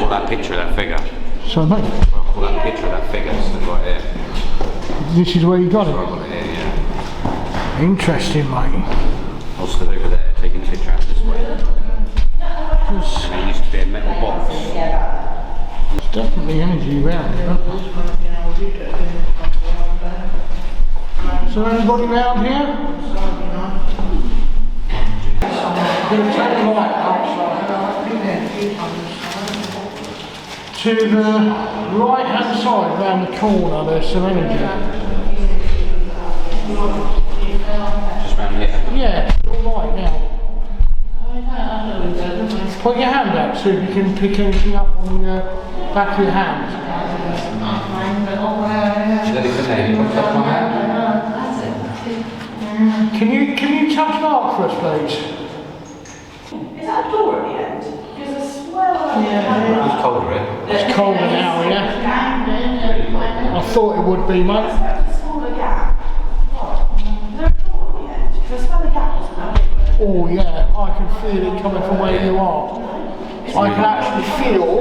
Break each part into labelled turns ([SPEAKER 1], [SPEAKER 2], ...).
[SPEAKER 1] call that picture of that figure.
[SPEAKER 2] So mate?
[SPEAKER 1] I'll call that picture of that figure, it's right here.
[SPEAKER 2] This is where you got it?
[SPEAKER 1] I got it here, yeah.
[SPEAKER 2] Interesting, mate.
[SPEAKER 1] I'll still over there, taking the picture out this way. And there used to be a metal box.
[SPEAKER 2] There's definitely energy around here. Is there anybody around here? I'm going to take the light outside. To the right hand side, round the corner, there's some energy.
[SPEAKER 1] Just round here?
[SPEAKER 2] Yeah, all right now. Put your hand out so you can pick anything up on the back of your hand.
[SPEAKER 1] Is there anything there? You want to touch my hand?
[SPEAKER 2] Can you touch Mark for us, please?
[SPEAKER 3] Is that a door at the end? Because I swear
[SPEAKER 1] It's colder here.
[SPEAKER 2] It's colder now, yeah? I thought it would be, mate.
[SPEAKER 3] a smaller gap. Is there a door at the end? Because I smell the gap.
[SPEAKER 2] Oh yeah, I can feel it coming from where you are. I can actually feel.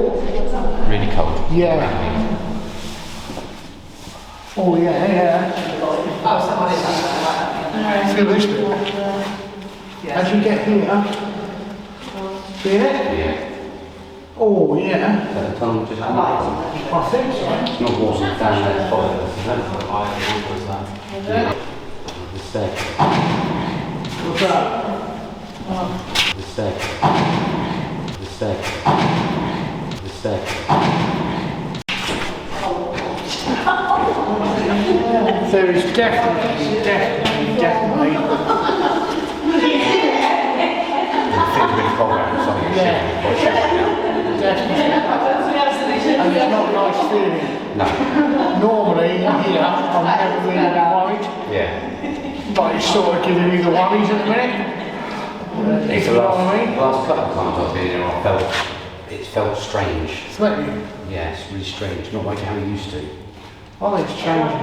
[SPEAKER 1] Really cold.
[SPEAKER 2] Yeah. Oh yeah, yeah. Feel this bit. As you get here. Feel it?
[SPEAKER 1] Yeah.
[SPEAKER 2] Oh yeah.
[SPEAKER 1] The tunnel just
[SPEAKER 2] I think so.
[SPEAKER 1] It's not water down there, follow it. Yeah. The step.
[SPEAKER 2] What's that?
[SPEAKER 1] The step. The step. The step.
[SPEAKER 2] There is definitely.
[SPEAKER 1] It's really cold out inside.
[SPEAKER 2] Yeah. Definitely. And it's not a nice feeling.
[SPEAKER 1] No.
[SPEAKER 2] Normally, here, I'm never really worried.
[SPEAKER 1] Yeah.
[SPEAKER 2] But it's sort of giving me the worries at the minute.
[SPEAKER 1] It's
[SPEAKER 2] You
[SPEAKER 1] the
[SPEAKER 2] know what I mean?
[SPEAKER 1] last couple of times I've been here, it's felt strange.
[SPEAKER 2] Threatening.
[SPEAKER 1] Yeah, it's really strange, not like how we used to.
[SPEAKER 2] I think it's changing.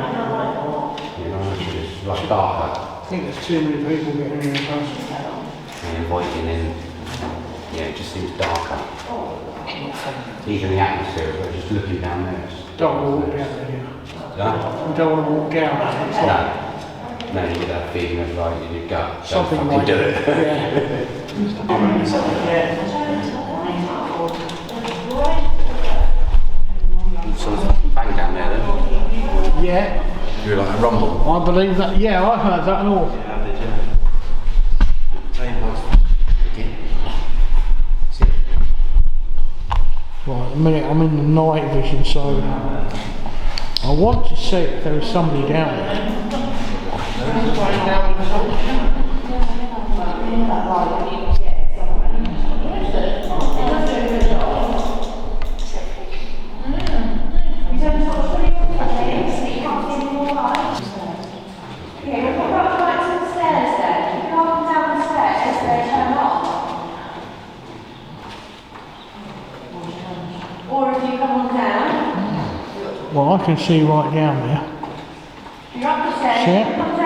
[SPEAKER 1] You know, it's like darker.
[SPEAKER 2] I think there's too many people getting here in person.
[SPEAKER 1] And inviting in, yeah, it just seems darker. Even the atmosphere, but just looking down there.
[SPEAKER 2] Don't want to walk down there.
[SPEAKER 1] No?
[SPEAKER 2] You don't want to walk down.
[SPEAKER 1] No. No, you get that feeling of like in your gut.
[SPEAKER 2] Something
[SPEAKER 1] don't
[SPEAKER 2] like
[SPEAKER 1] do it. So bang down there then.
[SPEAKER 2] Yeah,
[SPEAKER 1] You're like a rumble.
[SPEAKER 2] I believe that. Yeah, I heard that and all. Right, at the minute I'm in the night vision, so I want to see if there is somebody down there. Well, I can see right down there.
[SPEAKER 3] You're up the stairs.
[SPEAKER 2] See it?
[SPEAKER 3] Come